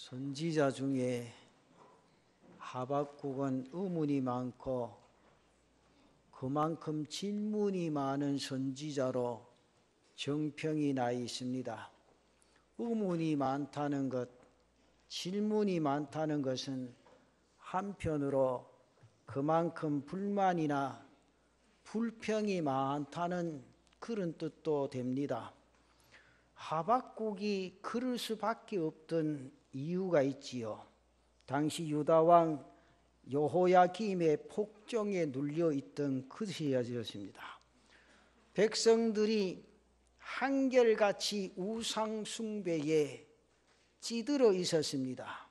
선지자 중에 하박국은 의문이 많고 그만큼 질문이 많은 선지자로 정평이 나 있습니다. 의문이 많다는 것, 질문이 많다는 것은 한편으로 그만큼 불만이나 불평이 많다는 그런 뜻도 됩니다. 하박국이 그럴 수밖에 없던 이유가 있지요. 당시 유다왕 여호야김의 폭정에 눌려 있던 그 시절이었습니다. 백성들이 한결같이 우상 숭배에 찌들어 있었습니다.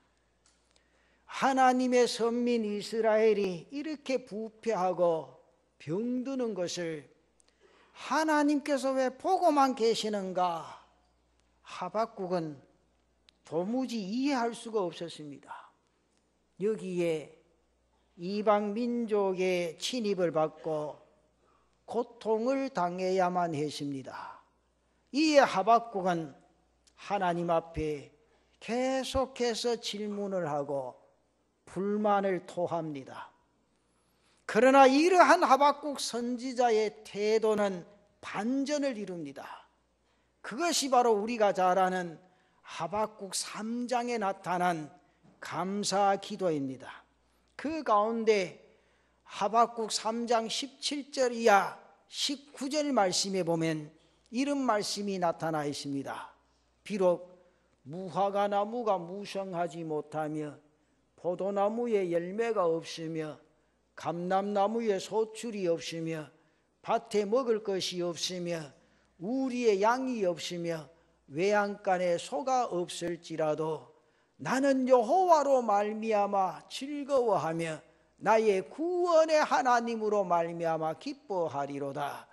하나님의 선민 이스라엘이 이렇게 부패하고 병드는 것을 하나님께서 왜 보고만 계시는가? 하박국은 도무지 이해할 수가 없었습니다. 여기에 이방 민족의 침입을 받고 고통을 당해야만 했습니다. 이에 하박국은 하나님 앞에 계속해서 질문을 하고 불만을 토합니다. 그러나 이러한 하박국 선지자의 태도는 반전을 이룹니다. 그것이 바로 우리가 잘 아는 하박국 3장에 나타난 감사 기도입니다. 그 가운데 하박국 3장 17절 이하 19절 말씀에 보면 이런 말씀이 나타나 있습니다. 비록 무화과 나무가 무성하지 못하며 포도나무에 열매가 없으며 감람나무에 소출이 없으며 밭에 먹을 것이 없으며 우리의 양이 없으며 외양간에 소가 없을지라도 나는 여호와로 말미암아 즐거워하며 나의 구원의 하나님으로 말미암아 기뻐하리로다.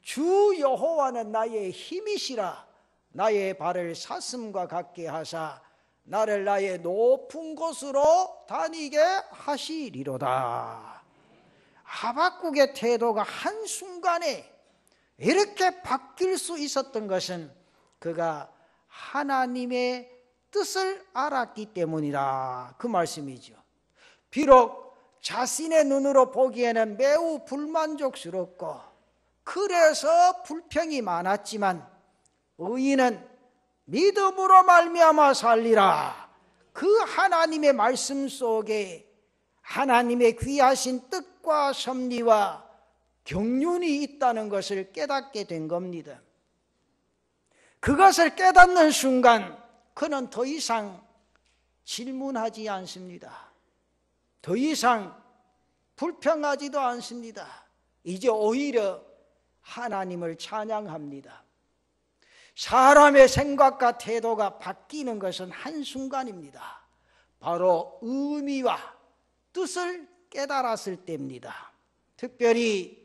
주 여호와는 나의 힘이시라. 나의 발을 사슴과 같게 하사 나를 나의 높은 곳으로 다니게 하시리로다. 하박국의 태도가 한순간에 이렇게 바뀔 수 있었던 것은 그가 하나님의 뜻을 알았기 때문이다. 그 말씀이죠. 비록 자신의 눈으로 보기에는 매우 불만족스럽고 그래서 불평이 많았지만 의인은 믿음으로 말미암아 살리라. 그 하나님의 말씀 속에 하나님의 귀하신 뜻과 섭리와 경륜이 있다는 것을 깨닫게 된 겁니다. 그것을 깨닫는 순간 그는 더 이상 질문하지 않습니다. 더 이상 불평하지도 않습니다. 이제 오히려 하나님을 찬양합니다. 사람의 생각과 태도가 바뀌는 것은 한순간입니다. 바로 의미와 뜻을 깨달았을 때입니다. 특별히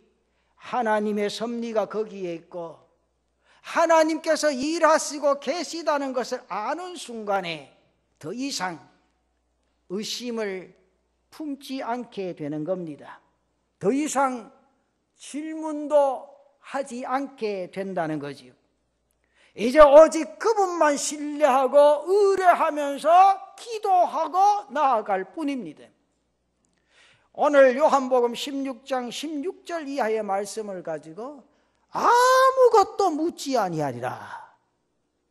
하나님의 섭리가 거기에 있고 하나님께서 일하시고 계시다는 것을 아는 순간에 더 이상 의심을 품지 않게 되는 겁니다. 더 이상 질문도 하지 않게 된다는 거지요. 이제 오직 그분만 신뢰하고 의뢰하면서 기도하고 나아갈 뿐입니다. 오늘 요한복음 16장 16절 이하의 말씀을 가지고 아무것도 묻지 아니하리라.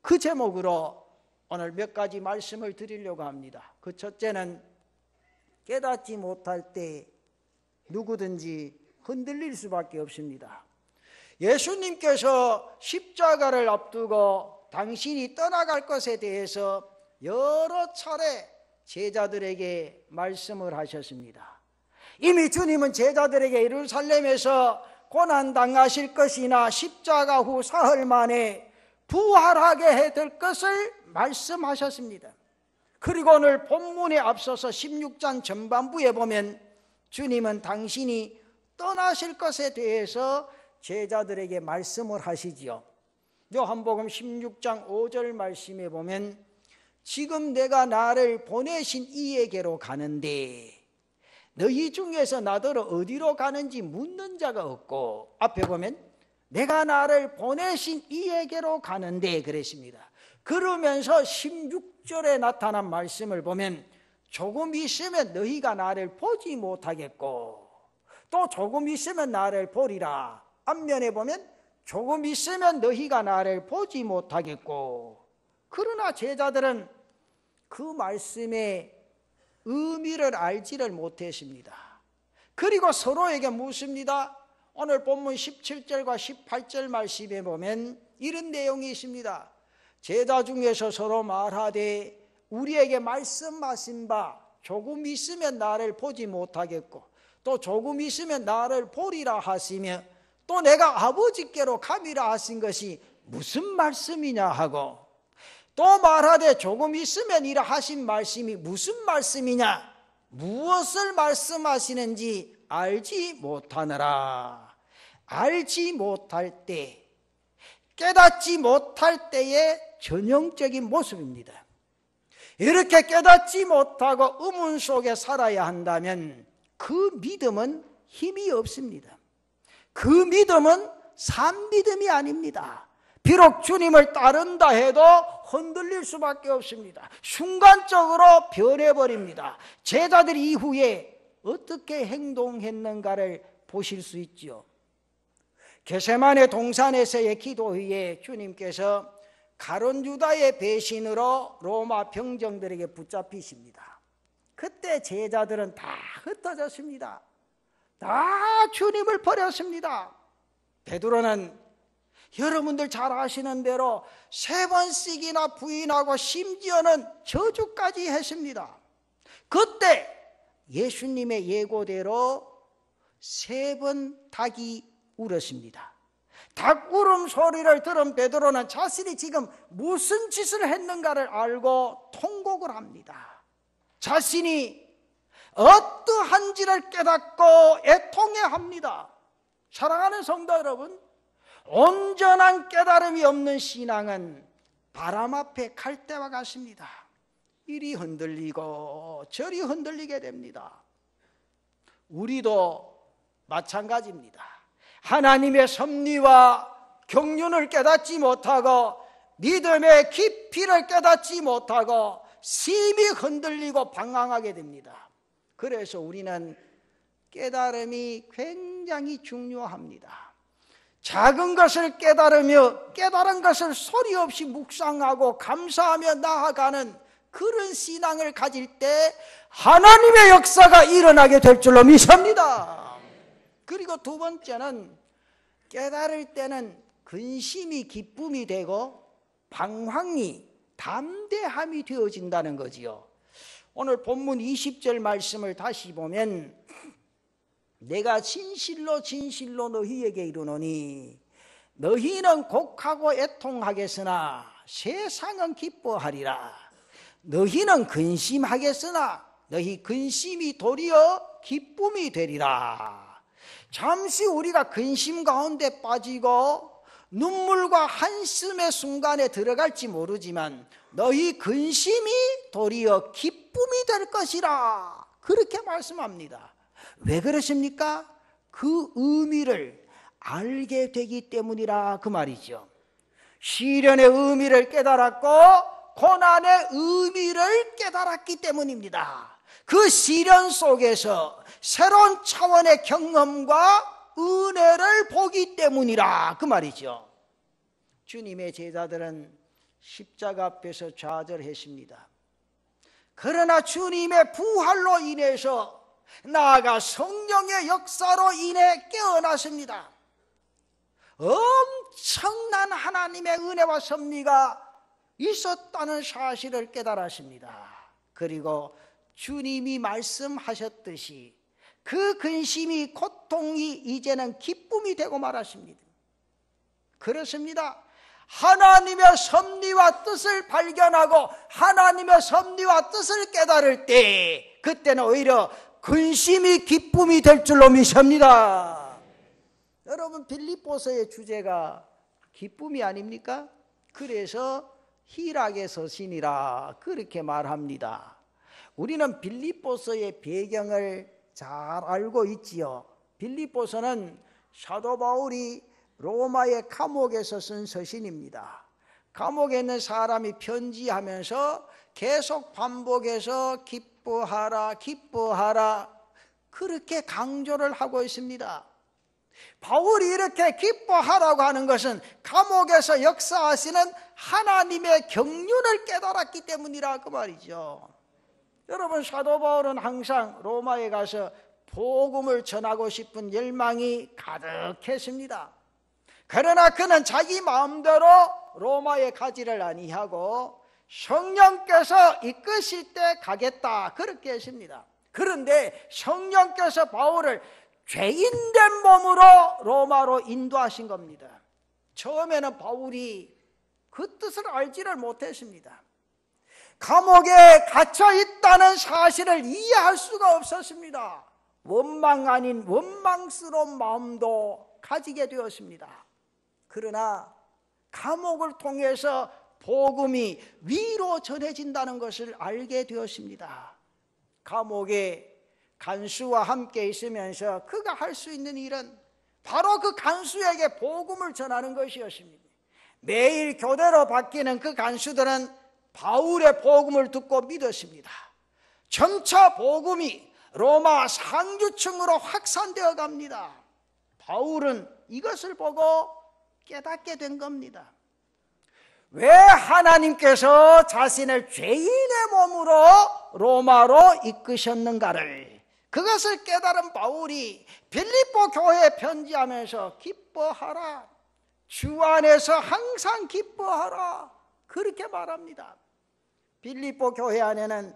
그 제목으로 오늘 몇 가지 말씀을 드리려고 합니다. 그 첫째는 깨닫지 못할 때 누구든지 흔들릴 수밖에 없습니다. 예수님께서 십자가를 앞두고 당신이 떠나갈 것에 대해서 여러 차례 제자들에게 말씀을 하셨습니다. 이미 주님은 제자들에게 예루살렘에서 고난당하실 것이나 십자가 후 사흘 만에 부활하게 될 것을 말씀하셨습니다. 그리고 오늘 본문에 앞서서 16장 전반부에 보면 주님은 당신이 떠나실 것에 대해서 제자들에게 말씀을 하시지요. 요한복음 16장 5절 말씀에 보면 지금 내가 나를 보내신 이에게로 가는데 너희 중에서 나더러 어디로 가는지 묻는 자가 없고, 앞에 보면 내가 나를 보내신 이에게로 가는데 그랬습니다. 그러면서 16절에 나타난 말씀을 보면 조금 있으면 너희가 나를 보지 못하겠고 또 조금 있으면 나를 보리라. 앞면에 보면 조금 있으면 너희가 나를 보지 못하겠고. 그러나 제자들은 그 말씀의 의미를 알지를 못했습니다. 그리고 서로에게 묻습니다. 오늘 본문 17절과 18절 말씀에 보면 이런 내용이 있습니다. 제자 중에서 서로 말하되 우리에게 말씀하신 바 조금 있으면 나를 보지 못하겠고 또 조금 있으면 나를 보리라 하시며 또 내가 아버지께로 가미라 하신 것이 무슨 말씀이냐 하고 또 말하되 조금 있으면 이라 하신 말씀이 무슨 말씀이냐 무엇을 말씀하시는지 알지 못하느라. 알지 못할 때 깨닫지 못할 때의 전형적인 모습입니다. 이렇게 깨닫지 못하고 의문 속에 살아야 한다면 그 믿음은 힘이 없습니다. 그 믿음은 산 믿음이 아닙니다. 비록 주님을 따른다 해도 흔들릴 수밖에 없습니다. 순간적으로 변해버립니다. 제자들이 이후에 어떻게 행동했는가를 보실 수 있지요. 겟세마네 동산에서의 기도 후에 주님께서 가룟 유다의 배신으로 로마 병정들에게 붙잡히십니다. 그때 제자들은 다 흩어졌습니다. 다 주님을 버렸습니다. 베드로는 여러분들 잘 아시는 대로 3번씩이나 부인하고 심지어는 저주까지 했습니다. 그때 예수님의 예고대로 3번 닭이 울었습니다. 닭 울음 소리를 들은 베드로는 자신이 지금 무슨 짓을 했는가를 알고 통곡을 합니다. 자신이 어떠한지를 깨닫고 애통해합니다. 사랑하는 성도 여러분, 온전한 깨달음이 없는 신앙은 바람 앞에 갈대와 같습니다. 이리 흔들리고 저리 흔들리게 됩니다. 우리도 마찬가지입니다. 하나님의 섭리와 경륜을 깨닫지 못하고 믿음의 깊이를 깨닫지 못하고 심히 흔들리고 방황하게 됩니다. 그래서 우리는 깨달음이 굉장히 중요합니다. 작은 것을 깨달으며 깨달은 것을 소리 없이 묵상하고 감사하며 나아가는 그런 신앙을 가질 때 하나님의 역사가 일어나게 될 줄로 믿습니다. 그리고 두 번째는 깨달을 때는 근심이 기쁨이 되고 방황이 담대함이 되어진다는 거지요. 오늘 본문 20절 말씀을 다시 보면 내가 진실로 진실로 너희에게 이르노니 너희는 곡하고 애통하겠으나 세상은 기뻐하리라. 너희는 근심하겠으나 너희 근심이 도리어 기쁨이 되리라. 잠시 우리가 근심 가운데 빠지고 눈물과 한숨의 순간에 들어갈지 모르지만 너희 근심이 도리어 기쁨이 될 것이라. 그렇게 말씀합니다. 왜 그러십니까? 그 의미를 알게 되기 때문이라 그 말이죠. 시련의 의미를 깨달았고 고난의 의미를 깨달았기 때문입니다. 그 시련 속에서 새로운 차원의 경험과 은혜를 보기 때문이라 그 말이죠. 주님의 제자들은 십자가 앞에서 좌절했습니다. 그러나 주님의 부활로 인해서 나아가 성령의 역사로 인해 깨어났습니다. 엄청난 하나님의 은혜와 섭리가 있었다는 사실을 깨달았습니다. 그리고 주님이 말씀하셨듯이 그 근심이 고통이 이제는 기쁨이 되고 말았습니다. 그렇습니다. 하나님의 섭리와 뜻을 발견하고 하나님의 섭리와 뜻을 깨달을 때 그때는 오히려 근심이 기쁨이 될 줄로 믿습니다. 여러분, 빌립보서의 주제가 기쁨이 아닙니까? 그래서 희락의 서신이라 그렇게 말합니다. 우리는 빌립보서의 배경을 잘 알고 있지요. 빌립보서는 사도 바울이 로마의 감옥에서 쓴 서신입니다. 감옥에 있는 사람이 편지하면서 계속 반복해서 기뻐하라, 기뻐하라 그렇게 강조를 하고 있습니다. 바울이 이렇게 기뻐하라고 하는 것은 감옥에서 역사하시는 하나님의 경륜을 깨달았기 때문이라 그 말이죠. 여러분, 사도 바울은 항상 로마에 가서 복음을 전하고 싶은 열망이 가득했습니다. 그러나 그는 자기 마음대로 로마에 가지를 아니하고 성령께서 이끄실 때 가겠다 그렇게 했습니다. 그런데 성령께서 바울을 죄인된 몸으로 로마로 인도하신 겁니다. 처음에는 바울이 그 뜻을 알지를 못했습니다. 감옥에 갇혀 있다는 사실을 이해할 수가 없었습니다. 원망 아닌 원망스러운 마음도 가지게 되었습니다. 그러나 감옥을 통해서 복음이 위로 전해진다는 것을 알게 되었습니다. 감옥에 간수와 함께 있으면서 그가 할 수 있는 일은 바로 그 간수에게 복음을 전하는 것이었습니다. 매일 교대로 바뀌는 그 간수들은 바울의 복음을 듣고 믿었습니다. 점차 복음이 로마 상류층으로 확산되어 갑니다. 바울은 이것을 보고 깨닫게 된 겁니다. 왜 하나님께서 자신을 죄인의 몸으로 로마로 이끄셨는가를, 그것을 깨달은 바울이 빌립보 교회에 편지하면서 기뻐하라, 주 안에서 항상 기뻐하라 그렇게 말합니다. 빌립보 교회 안에는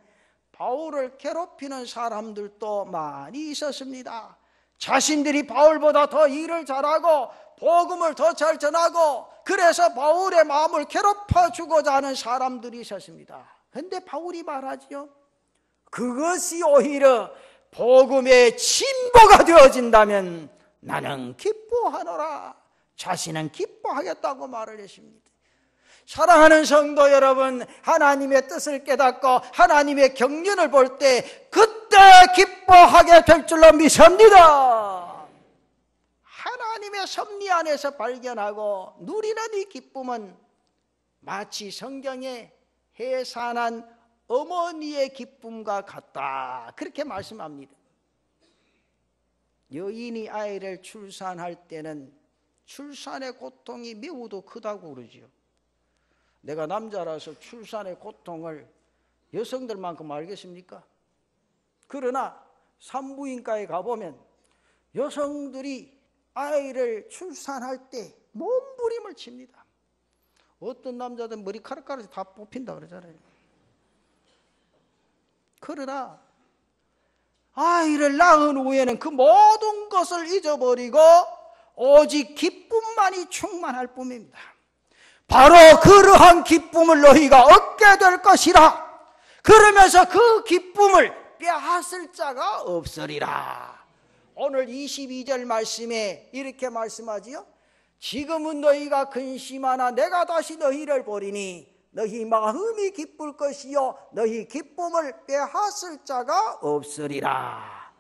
바울을 괴롭히는 사람들도 많이 있었습니다. 자신들이 바울보다 더 일을 잘하고 복음을 더 잘 전하고 그래서 바울의 마음을 괴롭혀주고자 하는 사람들이 있었습니다. 그런데 바울이 말하지요, 그것이 오히려 복음의 진보가 되어진다면 나는 기뻐하노라, 자신은 기뻐하겠다고 말을 했습니다. 사랑하는 성도 여러분, 하나님의 뜻을 깨닫고 하나님의 경륜을 볼 때 그때 기뻐하게 될 줄로 믿습니다. 하나님의 섭리 안에서 발견하고 누리는 이 기쁨은 마치 성경에 해산한 어머니의 기쁨과 같다 그렇게 말씀합니다. 여인이 아이를 출산할 때는 출산의 고통이 매우도 크다고 그러지요. 내가 남자라서 출산의 고통을 여성들만큼 알겠습니까? 그러나 산부인과에 가보면 여성들이 아이를 출산할 때 몸부림을 칩니다. 어떤 남자들은 머리카락까지 다 뽑힌다 그러잖아요. 그러나 아이를 낳은 후에는 그 모든 것을 잊어버리고 오직 기쁨만이 충만할 뿐입니다. 바로 그러한 기쁨을 너희가 얻게 될 것이라. 그러면서 그 기쁨을 빼앗을 자가 없으리라. 오늘 22절 말씀에 이렇게 말씀하지요. 지금은 너희가 근심하나 내가 다시 너희를 보리니 너희 마음이 기쁠 것이요 너희 기쁨을 빼앗을 자가 없으리라.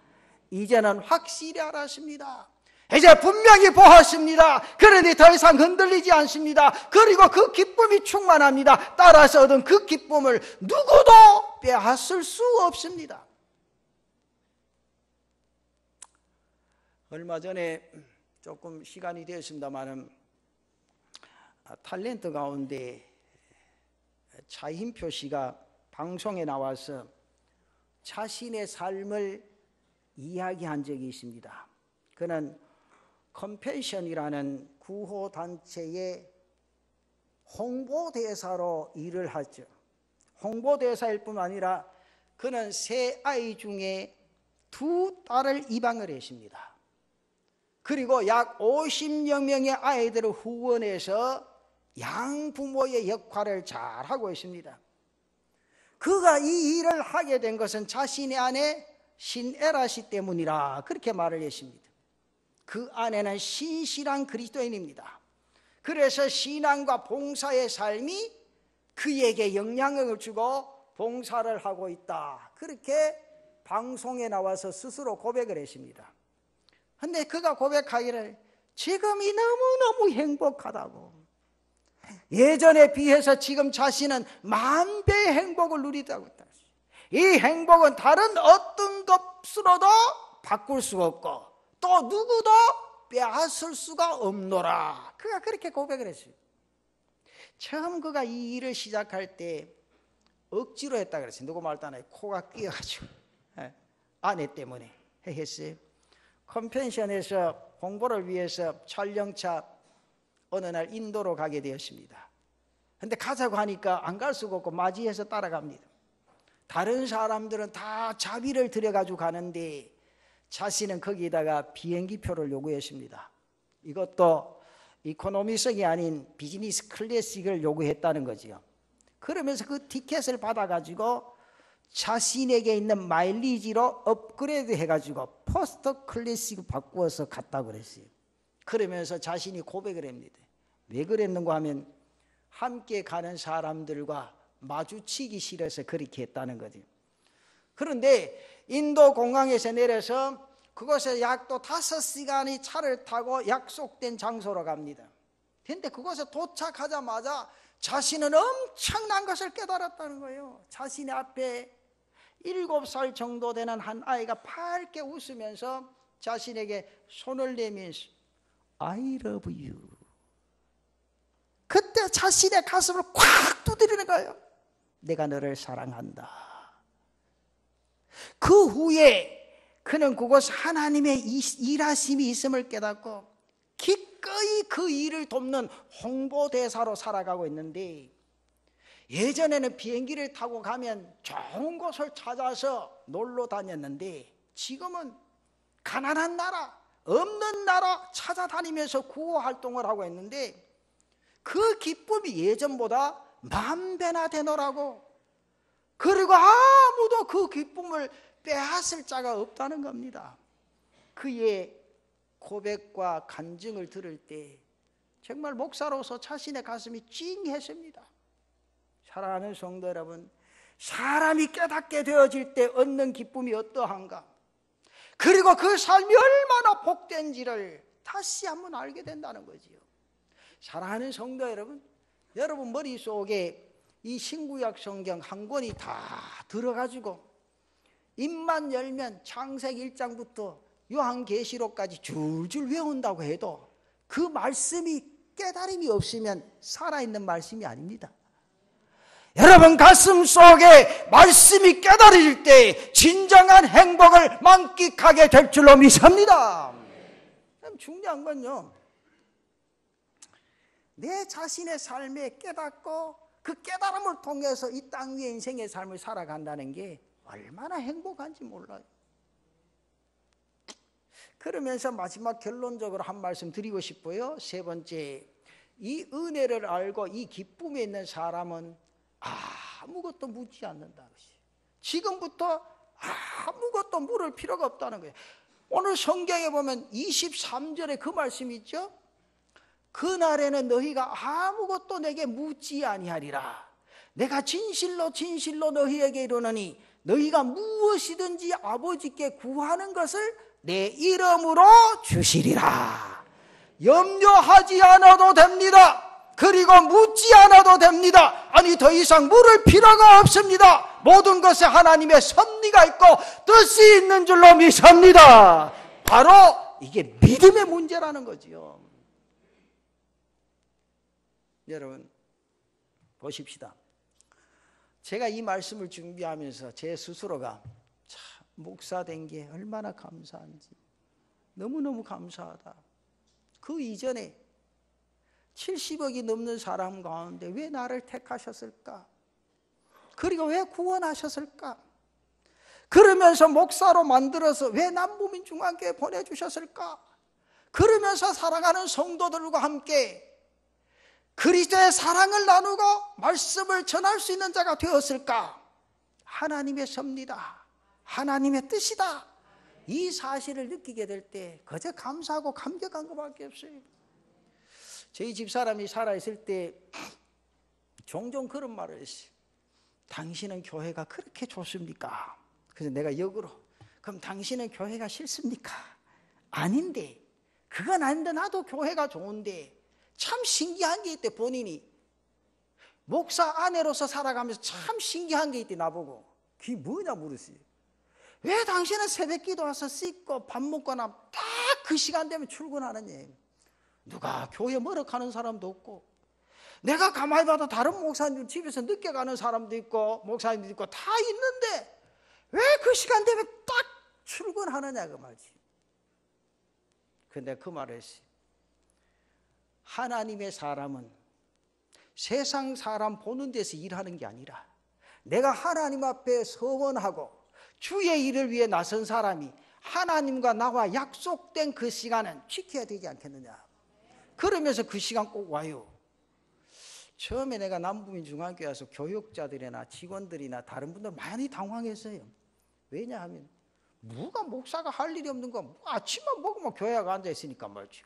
이제는 확실히 알았습니다. 이제 분명히 보았습니다. 그러니 더 이상 흔들리지 않습니다. 그리고 그 기쁨이 충만합니다. 따라서 얻은 그 기쁨을 누구도 빼앗을 수 없습니다. 얼마 전에 조금 시간이 되었습니다만 탤런트 가운데 차인표 씨가 방송에 나와서 자신의 삶을 이야기한 적이 있습니다. 그는 컴패션이라는 구호단체의 홍보대사로 일을 하죠. 홍보대사일 뿐 아니라 그는 세 아이 중에 2딸을 입양을 했습니다. 그리고 약 50여 명의 아이들을 후원해서 양부모의 역할을 잘하고 있습니다. 그가 이 일을 하게 된 것은 자신의 아내 신에라 씨 때문이라 그렇게 말을 했습니다. 그 아내는 신실한 그리스도인입니다. 그래서 신앙과 봉사의 삶이 그에게 영향을 주고 봉사를 하고 있다 그렇게 방송에 나와서 스스로 고백을 했습니다. 그런데 그가 고백하기를 지금이 너무너무 행복하다고, 예전에 비해서 지금 자신은 만 배의 행복을 누리다고 했다. 이 행복은 다른 어떤 것으로도 바꿀 수가 없고 또 누구도 빼앗을 수가 없노라. 그가 그렇게 고백을 했어요. 처음 그가 이 일을 시작할 때 억지로 했다 그랬어요. 누구 말도 안 해요. 코가 끼어가지고 아내 때문에 했어요. 컨벤션에서 공부를 위해서 촬영차 어느 날 인도로 가게 되었습니다. 근데 가자고 하니까 안 갈 수가 없고 맞이해서 따라갑니다. 다른 사람들은 다 자비를 들여가지고 가는데 자신은 거기다가 비행기표를 요구했습니다. 이것도 이코노미성이 아닌 비즈니스 클래식을 요구했다는 거죠. 그러면서 그 티켓을 받아가지고 자신에게 있는 마일리지로 업그레이드 해가지고 퍼스트 클래식 바꾸어서 갔다고 그랬어요. 그러면서 자신이 고백을 합니다. 왜 그랬는가 하면 함께 가는 사람들과 마주치기 싫어서 그렇게 했다는 거죠. 그런데 인도 공항에서 내려서 그곳에 약 또 5시간의 차를 타고 약속된 장소로 갑니다. 그런데 그곳에 도착하자마자 자신은 엄청난 것을 깨달았다는 거예요. 자신의 앞에 7살 정도 되는 한 아이가 밝게 웃으면서 자신에게 손을 내면서 I love you. 그때 자신의 가슴을 콱 두드리는 거예요. 내가 너를 사랑한다. 그 후에 그는 그곳 하나님의 일하심이 있음을 깨닫고 기꺼이 그 일을 돕는 홍보대사로 살아가고 있는데, 예전에는 비행기를 타고 가면 좋은 곳을 찾아서 놀러 다녔는데 지금은 가난한 나라, 없는 나라 찾아다니면서 구호활동을 하고 있는데 그 기쁨이 예전보다 만 배나 되노라고. 그리고 아무도 그 기쁨을 빼앗을 자가 없다는 겁니다. 그의 고백과 간증을 들을 때 정말 목사로서 자신의 가슴이 찡했습니다. 사랑하는 성도 여러분, 사람이 깨닫게 되어질 때 얻는 기쁨이 어떠한가, 그리고 그 삶이 얼마나 복된지를 다시 한번 알게 된다는 거지요. 사랑하는 성도 여러분, 여러분 머릿속에 이 신구약 성경 한 권이 다 들어가지고 입만 열면 창세기 1장부터 요한계시록까지 줄줄 외운다고 해도 그 말씀이 깨달음이 없으면 살아있는 말씀이 아닙니다. 여러분 가슴 속에 말씀이 깨달아질 때 진정한 행복을 만끽하게 될 줄로 믿습니다. 중요한 건요, 내 자신의 삶에 깨닫고 그 깨달음을 통해서 이 땅 위에 인생의 삶을 살아간다는 게 얼마나 행복한지 몰라요. 그러면서 마지막 결론적으로 한 말씀 드리고 싶어요. 세 번째, 이 은혜를 알고 이 기쁨에 있는 사람은 아무것도 묻지 않는다. 지금부터 아무것도 물을 필요가 없다는 거예요. 오늘 성경에 보면 23절에 그 말씀이 있죠. 그날에는 너희가 아무것도 내게 묻지 아니하리라. 내가 진실로 진실로 너희에게 이르노니 너희가 무엇이든지 아버지께 구하는 것을 내 이름으로 주시리라. 염려하지 않아도 됩니다. 그리고 묻지 않아도 됩니다. 아니, 더 이상 물을 필요가 없습니다. 모든 것에 하나님의 섭리가 있고 뜻이 있는 줄로 믿습니다. 바로 이게 믿음의 문제라는 거지요. 여러분 보십시다. 제가 이 말씀을 준비하면서 제 스스로가 참 목사 된 게 얼마나 감사한지, 너무너무 감사하다. 그 이전에 70억이 넘는 사람 가운데 왜 나를 택하셨을까? 그리고 왜 구원하셨을까? 그러면서 목사로 만들어서 왜 남부민중앙교회 보내주셨을까? 그러면서 사랑하는 성도들과 함께 그리스도의 사랑을 나누고 말씀을 전할 수 있는 자가 되었을까? 하나님의 섭리다, 하나님의 뜻이다. 이 사실을 느끼게 될 때 그저 감사하고 감격한 것밖에 없어요. 저희 집사람이 살아있을 때 종종 그런 말을 했어요. 당신은 교회가 그렇게 좋습니까? 그래서 내가 역으로, 그럼 당신은 교회가 싫습니까? 아닌데, 그건 아닌데 나도 교회가 좋은데, 참 신기한 게 있대. 본인이 목사 아내로서 살아가면서 참 신기한 게 있대. 나보고 그게 뭐냐 물으시. 왜 당신은 새벽 기도 와서 씻고 밥 먹고 나면 딱 그 시간 되면 출근하느니. 누가 교회 멀어 가는 사람도 없고, 내가 가만히 봐도 다른 목사님 집에서 늦게 가는 사람도 있고 목사님도 있고 다 있는데 왜 그 시간 되면 딱 출근하느냐 그 말이지. 근데 그 말을 했어. 하나님의 사람은 세상 사람 보는 데서 일하는 게 아니라 내가 하나님 앞에 서원하고 주의 일을 위해 나선 사람이 하나님과 나와 약속된 그 시간은 지켜야 되지 않겠느냐. 그러면서 그 시간 꼭 와요. 처음에 내가 남부민 중앙교회 와서 교육자들이나 직원들이나 다른 분들 많이 당황했어요. 왜냐하면 뭐가 목사가 할 일이 없는 거, 아침만 먹으면 교회가 앉아있으니까 말이죠.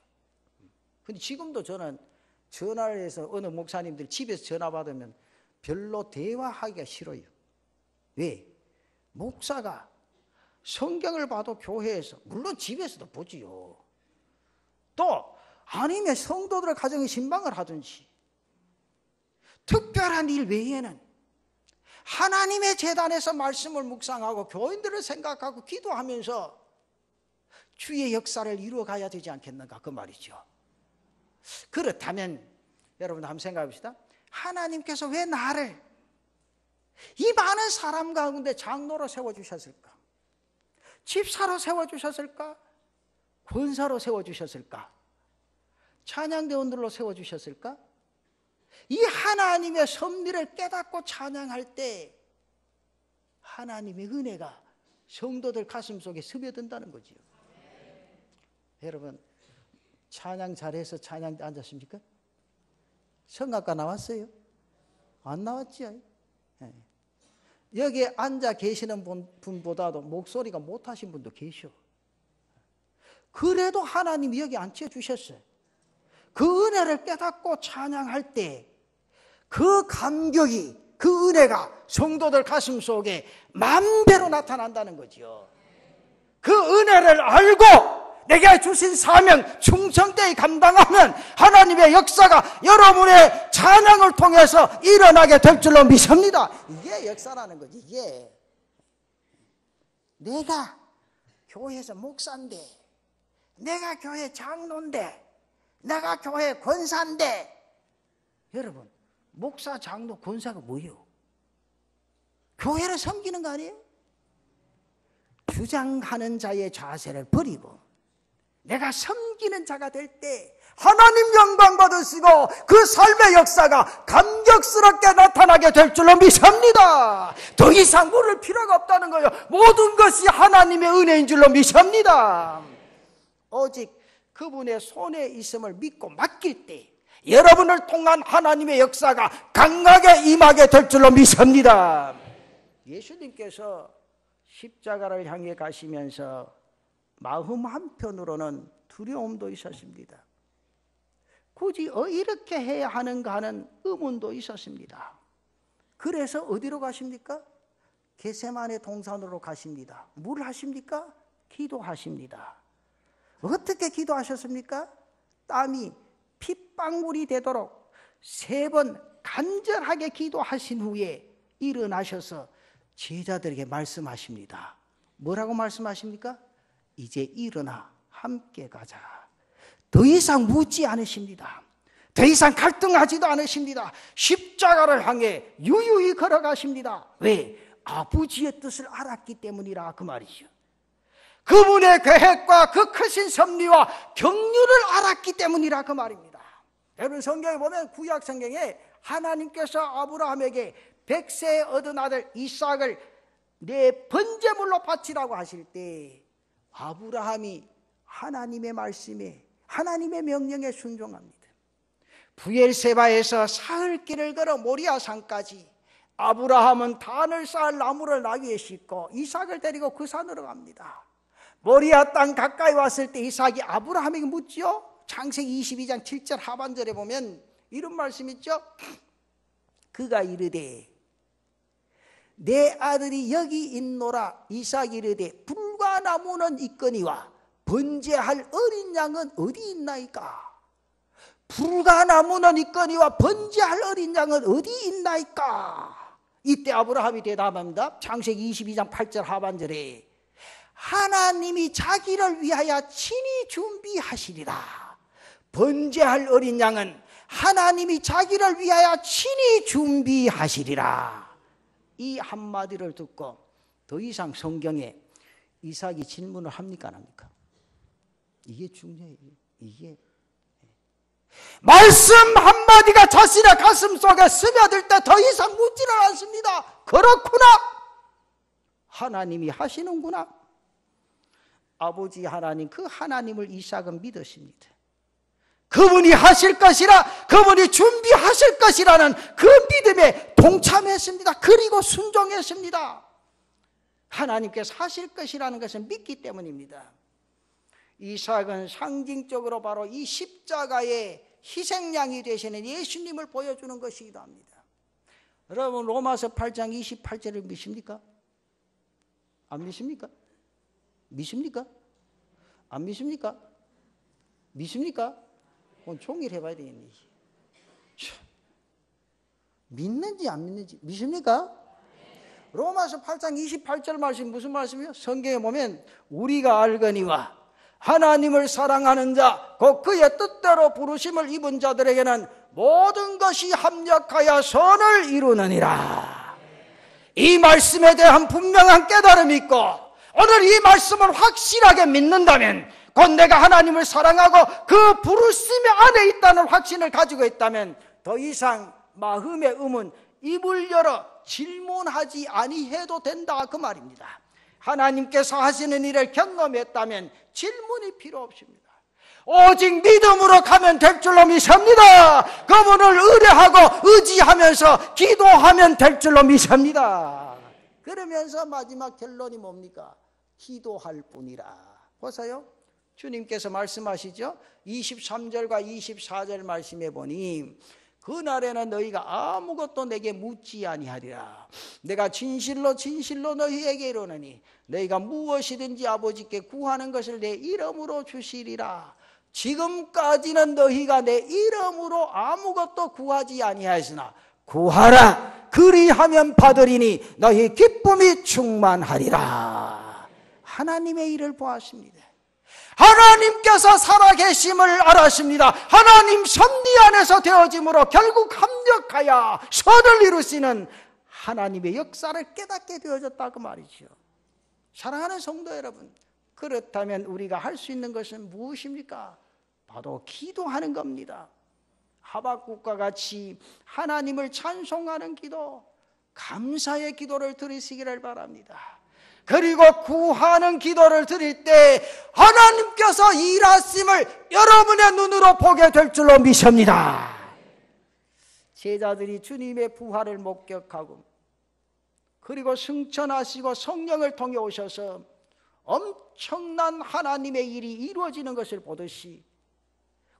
근데 지금도 저는 전화를 해서 어느 목사님들 집에서 전화 받으면 별로 대화하기가 싫어요. 왜? 목사가 성경을 봐도 교회에서, 물론 집에서도 보지요. 또 아니면 성도들의 가정에 신방을 하든지 특별한 일 외에는 하나님의 제단에서 말씀을 묵상하고 교인들을 생각하고 기도하면서 주의 역사를 이루어가야 되지 않겠는가 그 말이죠. 그렇다면 여러분 한번 생각해 봅시다. 하나님께서 왜 나를 이 많은 사람 가운데 장로로 세워주셨을까? 집사로 세워주셨을까? 권사로 세워주셨을까? 찬양대원들로 세워주셨을까? 이 하나님의 섭리를 깨닫고 찬양할 때 하나님의 은혜가 성도들 가슴속에 스며든다는 거지요. 여러분 찬양 잘해서 찬양 때 앉았습니까? 성악가 나왔어요? 안 나왔지요? 네. 여기에 앉아 계시는 분보다도 목소리가 못하신 분도 계셔. 그래도 하나님이 여기 앉혀주셨어요. 그 은혜를 깨닫고 찬양할 때 그 감격이, 그 은혜가 성도들 가슴 속에 만배로 나타난다는 거죠. 그 은혜를 알고 내게 주신 사명 충성되이 감당하면 하나님의 역사가 여러분의 찬양을 통해서 일어나게 될 줄로 믿습니다. 이게 역사라는 거지. 이게 내가 교회에서 목사인데, 내가 교회 장로인데, 내가 교회 권사인데, 여러분 목사, 장로, 권사가 뭐예요? 교회를 섬기는 거 아니에요? 주장하는 자의 자세를 버리고 내가 섬기는 자가 될 때 하나님 영광 받으시고 그 삶의 역사가 감격스럽게 나타나게 될 줄로 믿습니다. 더 이상 물을 필요가 없다는 거예요. 모든 것이 하나님의 은혜인 줄로 믿습니다. 오직 그분의 손에 있음을 믿고 맡길 때 여러분을 통한 하나님의 역사가 강하게 임하게 될 줄로 믿습니다. 예수님께서 십자가를 향해 가시면서 마음 한편으로는 두려움도 있었습니다. 굳이 이렇게 해야 하는가 하는 의문도 있었습니다. 그래서 어디로 가십니까? 겟세마네 동산으로 가십니다. 뭘 하십니까? 기도하십니다. 어떻게 기도하셨습니까? 땀이 핏방울이 되도록 3번 간절하게 기도하신 후에 일어나셔서 제자들에게 말씀하십니다. 뭐라고 말씀하십니까? 이제 일어나 함께 가자. 더 이상 묻지 않으십니다. 더 이상 갈등하지도 않으십니다. 십자가를 향해 유유히 걸어가십니다. 왜? 아버지의 뜻을 알았기 때문이라 그 말이죠. 그분의 계획과 그 크신 섭리와 경륜을 알았기 때문이라 그 말입니다. 여러분 성경에 보면 구약 성경에 하나님께서 아브라함에게 100세에 얻은 아들 이삭을 내 번제물로 바치라고 하실 때 아브라함이 하나님의 말씀에, 하나님의 명령에 순종합니다. 부엘세바에서 사흘길을 걸어 모리아 산까지 아브라함은 단을 쌓을 나무를 나귀에 싣고 이삭을 데리고 그 산으로 갑니다. 모리아 땅 가까이 왔을 때 이삭이 아브라함에게 묻죠. 창세기 22장 7절 하반절에 보면 이런 말씀 있죠. 그가 이르되 내 아들이 여기 있노라. 이삭이 이르되 불과 나무는 있거니와 번제할 어린 양은 어디 있나이까? 불가나무는 있거니와 번제할 어린 양은 어디 있나이까? 이때 아브라함이 대답합니다. 창세기 22장 8절 하반절에 하나님이 자기를 위하여 친히 준비하시리라. 번제할 어린 양은 하나님이 자기를 위하여 친히 준비하시리라. 이 한마디를 듣고 더 이상 성경에 이삭이 질문을 합니까 안 합니까? 이게 중요해요. 이게 말씀 한마디가 자신의 가슴 속에 스며들 때 더 이상 묻지를 않습니다. 그렇구나, 하나님이 하시는구나. 아버지 하나님, 그 하나님을 이삭은 믿었습니다. 그분이 하실 것이라, 그분이 준비하실 것이라는 그 믿음에 동참했습니다. 그리고 순종했습니다. 하나님께서 하실 것이라는 것을 믿기 때문입니다. 이삭은 상징적으로 바로 이 십자가의 희생양이 되시는 예수님을 보여주는 것이기도 합니다. 여러분, 로마서 8장 28절을 믿습니까? 안 믿습니까? 믿습니까? 안 믿습니까? 믿습니까? 그건 종일 해봐야 되겠네. 믿는지 안 믿는지 믿습니까? 로마서 8장 28절 말씀 무슨 말씀이에요? 성경에 보면 우리가 알거니와 하나님을 사랑하는 자, 곧 그의 뜻대로 부르심을 입은 자들에게는 모든 것이 합력하여 선을 이루느니라. 이 말씀에 대한 분명한 깨달음이 있고 오늘 이 말씀을 확실하게 믿는다면, 곧 내가 하나님을 사랑하고 그 부르심 안에 있다는 확신을 가지고 있다면 더 이상 마음의 의문, 입을 열어 질문하지 아니해도 된다, 그 말입니다. 하나님께서 하시는 일을 경험했다면 질문이 필요 없습니다. 오직 믿음으로 가면 될 줄로 믿습니다. 그분을 의뢰하고 의지하면서 기도하면 될 줄로 믿습니다. 그러면서 마지막 결론이 뭡니까? 기도할 뿐이라. 보세요, 주님께서 말씀하시죠. 23절과 24절 말씀해 보니 그날에는 너희가 아무것도 내게 묻지 아니하리라. 내가 진실로 진실로 너희에게 이르노니 너희가 무엇이든지 아버지께 구하는 것을 내 이름으로 주시리라. 지금까지는 너희가 내 이름으로 아무것도 구하지 아니하였으나 구하라, 그리하면 받으리니 너희 기쁨이 충만하리라. 하나님의 일을 보았습니다. 하나님께서 살아계심을 알았습니다. 하나님 섭리 안에서 되어짐으로 결국 합력하여 선을 이루시는 하나님의 역사를 깨닫게 되어졌다, 그 말이죠. 사랑하는 성도 여러분, 그렇다면 우리가 할 수 있는 것은 무엇입니까? 바로 기도하는 겁니다. 하박국과 같이 하나님을 찬송하는 기도, 감사의 기도를 드리시기를 바랍니다. 그리고 구하는 기도를 드릴 때 하나님께서 일하심을 여러분의 눈으로 보게 될 줄로 믿습니다. 제자들이 주님의 부활을 목격하고 그리고 승천하시고 성령을 통해 오셔서 엄청난 하나님의 일이 이루어지는 것을 보듯이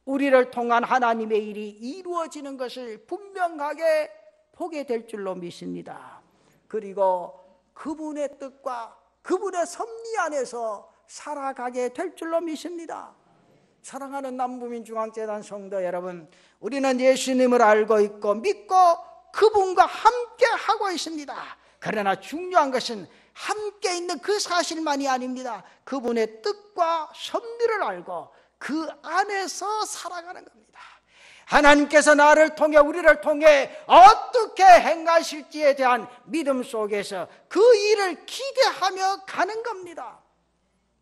우리를 통한 하나님의 일이 이루어지는 것을 분명하게 보게 될 줄로 믿습니다. 그리고 그분의 뜻과 그분의 섭리 안에서 살아가게 될 줄로 믿습니다. 사랑하는 남부민중앙재단 성도 여러분, 우리는 예수님을 알고 있고 믿고 그분과 함께 하고 있습니다. 그러나 중요한 것은 함께 있는 그 사실만이 아닙니다. 그분의 뜻과 섭리를 알고 그 안에서 살아가는 겁니다. 하나님께서 나를 통해 우리를 통해 어떻게 행하실지에 대한 믿음 속에서 그 일을 기대하며 가는 겁니다.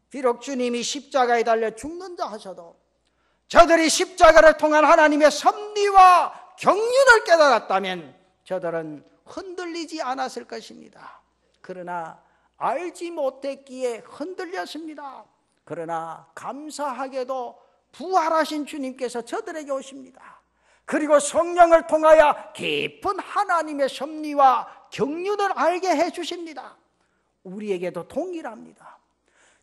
비록 주님이 십자가에 달려 죽는 자 하셔도 저들이 십자가를 통한 하나님의 섭리와 경륜을 깨달았다면 저들은 흔들리지 않았을 것입니다. 그러나 알지 못했기에 흔들렸습니다. 그러나 감사하게도 부활하신 주님께서 저들에게 오십니다. 그리고 성령을 통하여 깊은 하나님의 섭리와 경륜을 알게 해주십니다. 우리에게도 동일합니다.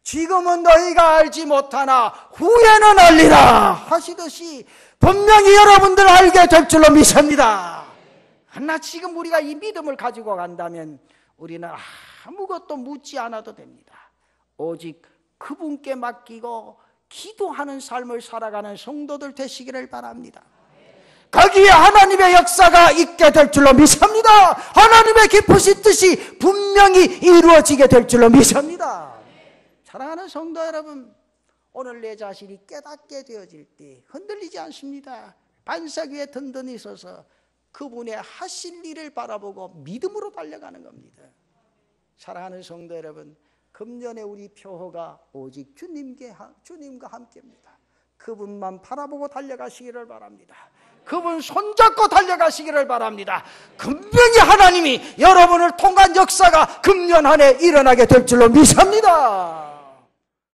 지금은 너희가 알지 못하나 후에는 알리라 하시듯이 분명히 여러분들 알게 될 줄로 믿습니다. 그러나 지금 우리가 이 믿음을 가지고 간다면 우리는 아무것도 묻지 않아도 됩니다. 오직 그분께 맡기고 기도하는 삶을 살아가는 성도들 되시기를 바랍니다. 거기에 하나님의 역사가 있게 될 줄로 믿습니다. 하나님의 깊으신 뜻이 분명히 이루어지게 될 줄로 믿습니다. 사랑하는 성도 여러분, 오늘 내 자신이 깨닫게 되어질 때 흔들리지 않습니다. 반석 위에 든든히 서서 그분의 하실 일을 바라보고 믿음으로 달려가는 겁니다. 사랑하는 성도 여러분, 금년에 우리 표어가 오직 주님과 함께입니다. 그분만 바라보고 달려가시기를 바랍니다. 그분 손잡고 달려가시기를 바랍니다. 분명히 하나님이 여러분을 통한 역사가 금년 한 해 일어나게 될 줄로 믿습니다.